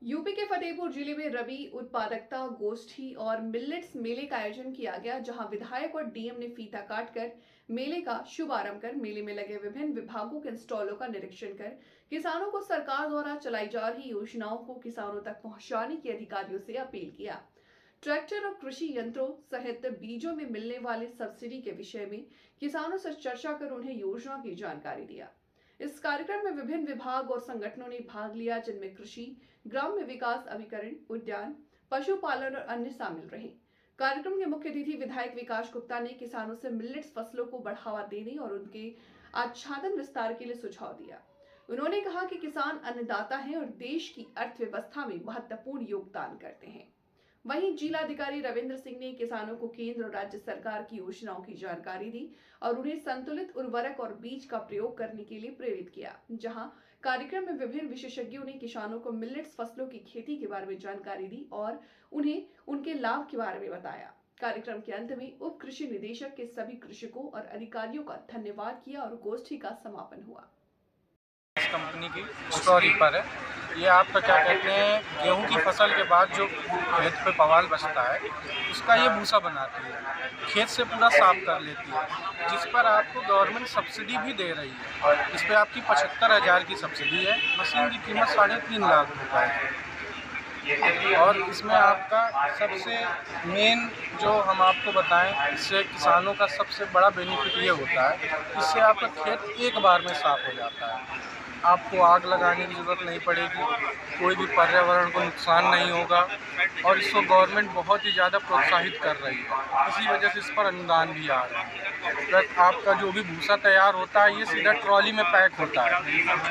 UP के फतेहपुर जिले में रबी उत्पादकता गोष्ठी और मिलेट्स मेले का आयोजन किया गया, जहां विधायक और डीएम ने फीता काटकर मेले का शुभारंभ कर मेले में लगे विभिन्न विभागों के स्टॉलों का निरीक्षण कर किसानों को सरकार द्वारा चलाई जा रही योजनाओं को किसानों तक पहुंचाने की अधिकारियों से अपील किया। ट्रैक्टर और कृषि यंत्रों सहित बीजों में मिलने वाले सब्सिडी के विषय में किसानों से चर्चा कर उन्हें योजना की जानकारी दिया। इस कार्यक्रम में विभिन्न विभाग और संगठनों ने भाग लिया, जिनमें कृषि, ग्राम्य विकास अभिकरण, उद्यान, पशुपालन और अन्य शामिल रहे। कार्यक्रम के मुख्य अतिथि विधायक विकास गुप्ता ने किसानों से मिलेट्स फसलों को बढ़ावा देने और उनके आच्छादन विस्तार के लिए सुझाव दिया। उन्होंने कहा कि किसान अन्नदाता हैं और देश की अर्थव्यवस्था में महत्वपूर्ण योगदान करते हैं। वहीं जिलाधिकारी रविंद्र सिंह ने किसानों को केंद्र और राज्य सरकार की योजनाओं की जानकारी दी और उन्हें संतुलित उर्वरक और बीज का प्रयोग करने के लिए प्रेरित किया। जहां कार्यक्रम में विभिन्न विशेषज्ञों ने किसानों को मिलेट्स फसलों की खेती के बारे में जानकारी दी और उन्हें उनके लाभ के बारे में बताया। कार्यक्रम के अंत में उप कृषि निदेशक के सभी कृषकों और अधिकारियों का धन्यवाद किया और गोष्ठी का समापन हुआ। कंपनी की स्टोरी पर है। ये आपका क्या कहते हैं, गेहूं की फसल के बाद जो खेत पे पवाल बचता है उसका ये भूसा बनाती है, खेत से पूरा साफ कर लेती है, जिस पर आपको गवर्नमेंट सब्सिडी भी दे रही है। इस पर आपकी 75,000 की सब्सिडी है। मशीन की कीमत 3.5 लाख रुपए है। और इसमें आपका सबसे मेन जो हम आपको बताएं, इससे किसानों का सबसे बड़ा बेनिफिट ये होता है, इससे आपका खेत एक बार में साफ हो जाता है। आपको आग लगाने की ज़रूरत नहीं पड़ेगी, कोई भी पर्यावरण को नुकसान नहीं होगा और इसको गवर्नमेंट बहुत ही ज़्यादा प्रोत्साहित कर रही है। इसी वजह से इस पर अनुदान भी आ रहा है। प्लस आपका जो भी भूसा तैयार होता है ये सीधा ट्रॉली में पैक होता है,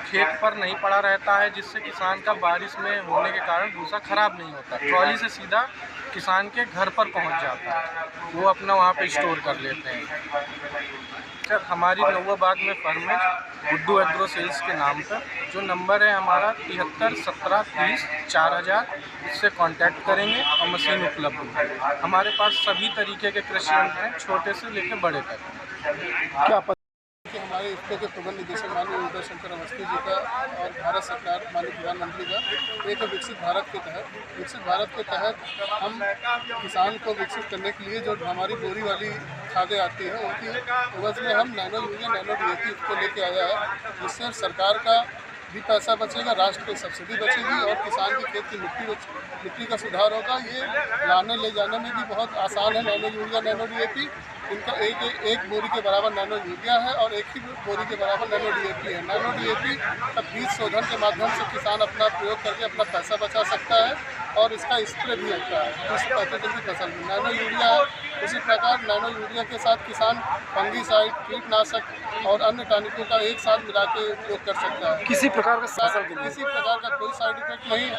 खेत पर नहीं पड़ा रहता है, जिससे किसान का बारिश में होने के कारण भूसा ख़राब नहीं होता। ट्रॉली से सीधा किसान के घर पर पहुंच जाता है, वो अपना वहाँ पे स्टोर कर लेते हैं। सर, हमारी नौवाबाग में फर्म है गुड्डू एग्रो सेल्स के नाम पर। जो नंबर है हमारा 73 17 30 4000, इससे कांटेक्ट करेंगे और मशीन उपलब्ध है। हमारे पास सभी तरीके के कृषि यंत्र हैं, छोटे से लेकर बड़े तक। क्या कि हमारे इफ्को के प्रबंध निदेशक माननीय उदय शंकर अवस्थी जी का और भारत सरकार माननीय प्रधानमंत्री का एक विकसित भारत के तहत हम किसान को विकसित करने के लिए जो हमारी बोरी वाली खादें आती हैं उनकी एवज में हम नैनो यूरिया, नैनो डीएपी को लेके आया है, जिससे सरकार का भी पैसा बचेगा, राष्ट्र की सब्सिडी बचेगी और किसान की खेत की मिट्टी का सुधार होगा। ये लाने ले जाने में भी बहुत आसान है। नैनो यूरिया, नैनो डीएपी, इनका एक बोरी के बराबर नैनो यूरिया है और एक ही बोरी के बराबर नैनो डीएपी है। नैनो डीएपी का बीज शोधन के माध्यम से किसान अपना प्रयोग करके अपना पैसा बचा सकता है और इसका स्प्रे भी होता है 30-35 दिन की फसल में। नैनो यूरिया है, उसी प्रकार नैनो यूरिया के साथ किसान फंगीसाइड, कीटनाशक और अन्य टॉनिकों का एक साथ मिला के उपयोग कर सकता है। किसी प्रकार का कोई साइड इफेक्ट नहीं।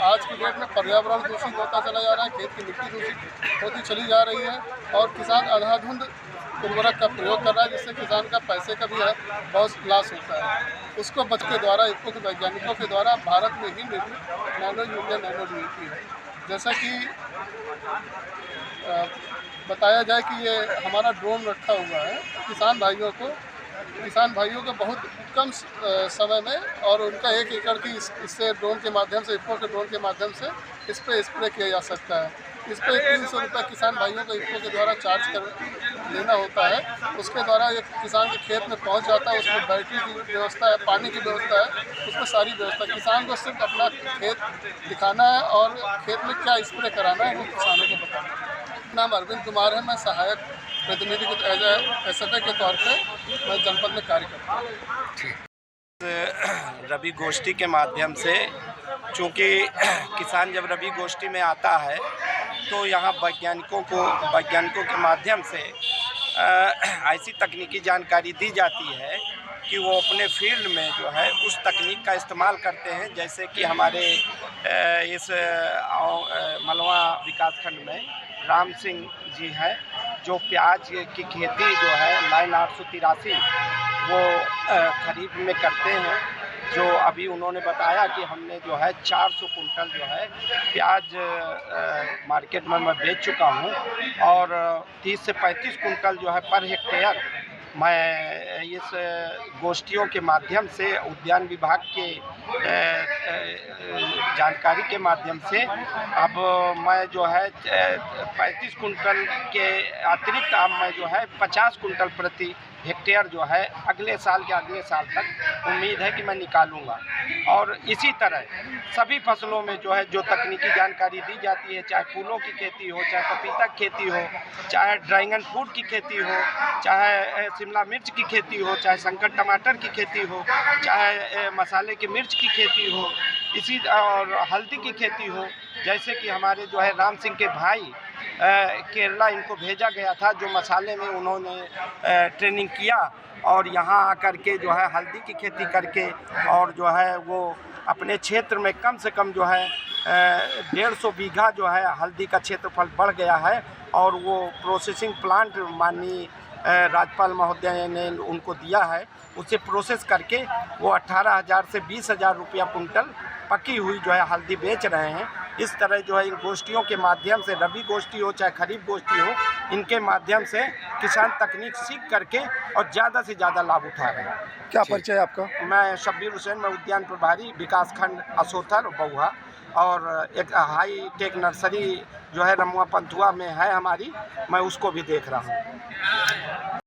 आज की डेट में पर्यावरण दूषित होता चला जा रहा है, खेत की मिट्टी दूषित होती चली जा रही है और किसान अंधाधुंध उर्वरक का प्रयोग कर रहा है, जिससे किसान का पैसे का भी बहुत लॉस होता है। उसको बच के द्वारा, इफ्को के वैज्ञानिकों के द्वारा भारत में ही निर्मित नैनो यूरिया, नैनो डीएपी है। जैसा कि बताया जाए कि ये हमारा ड्रोन रखा हुआ है, किसान भाइयों को बहुत कम समय में और उनका 1 एकड़ की इससे ड्रोन के माध्यम से, इफ्को के ड्रोन के माध्यम से इस पर स्प्रे किया जा सकता है। इस पर 300 रुपये किसान भाइयों को इफ्को के द्वारा चार्ज कर लेना होता है। उसके द्वारा एक किसान के खेत में पहुंच जाता है, उसमें बैटरी की व्यवस्था है, पानी की व्यवस्था है, उसमें सारी व्यवस्था। किसान को सिर्फ अपना खेत दिखाना है और खेत में क्या स्प्रे कराना है वो किसानों को बताना है। नाम अरविंद कुमार है, मैं सहायक प्रतिनिधि के एसएफए के तौर पे मैं जनपद में कार्य करता हूँ। रबी गोष्ठी के माध्यम से, चूँकि किसान जब रबी गोष्ठी में आता है तो यहाँ वैज्ञानिकों के माध्यम से ऐसी तकनीकी जानकारी दी जाती है कि वो अपने फील्ड में जो है उस तकनीक का इस्तेमाल करते हैं। जैसे कि हमारे इस मलवा विकासखंड में राम सिंह जी हैं, जो प्याज की खेती जो है लाइन 883 वो खरीफ में करते हैं। जो अभी उन्होंने बताया कि हमने जो है 400 कुंटल जो है प्याज मार्केट में मैं बेच चुका हूँ और 30 से 35 कुंटल जो है पर हेक्टेयर मैं इस गोष्ठियों के माध्यम से उद्यान विभाग के जानकारी के माध्यम से अब मैं जो है 35 कुंटल के अतिरिक्त अब मैं जो है 50 कुंटल प्रति हेक्टेयर जो है अगले साल तक उम्मीद है कि मैं निकालूंगा। और इसी तरह सभी फसलों में जो है जो तकनीकी जानकारी दी जाती है, चाहे फूलों की खेती हो, चाहे पपीता की खेती हो, चाहे ड्रैगन फ्रूट की खेती हो, चाहे शिमला मिर्च की खेती हो, चाहे शंकर टमाटर की खेती हो, चाहे मसाले की मिर्च की खेती हो, इसी और हल्दी की खेती हो, जैसे कि हमारे जो है राम सिंह के भाई केरला इनको भेजा गया था, जो मसाले में उन्होंने ट्रेनिंग किया और यहाँ आकर के जो है हल्दी की खेती करके और जो है वो अपने क्षेत्र में कम से कम जो है 150 बीघा जो है हल्दी का क्षेत्रफल बढ़ गया है। और वो प्रोसेसिंग प्लांट माननीय राज्यपाल महोदय ने उनको दिया है, उसे प्रोसेस करके वो 18,000 से 20,000 रुपया कुंटल पकी हुई जो है हल्दी बेच रहे हैं। इस तरह जो है इन गोष्ठियों के माध्यम से, रबी गोष्ठी हो चाहे खरीफ गोष्ठी हो, इनके माध्यम से किसान तकनीक सीख करके और ज़्यादा से ज़्यादा लाभ उठा रहे हैं। क्या परिचय है आपका? मैं शब्बीर हुसैन, मैं उद्यान प्रभारी विकासखंड असोथर बहुहा, और एक हाई टेक नर्सरी जो है रमुआ पंथुआ में है हमारी, मैं उसको भी देख रहा हूँ।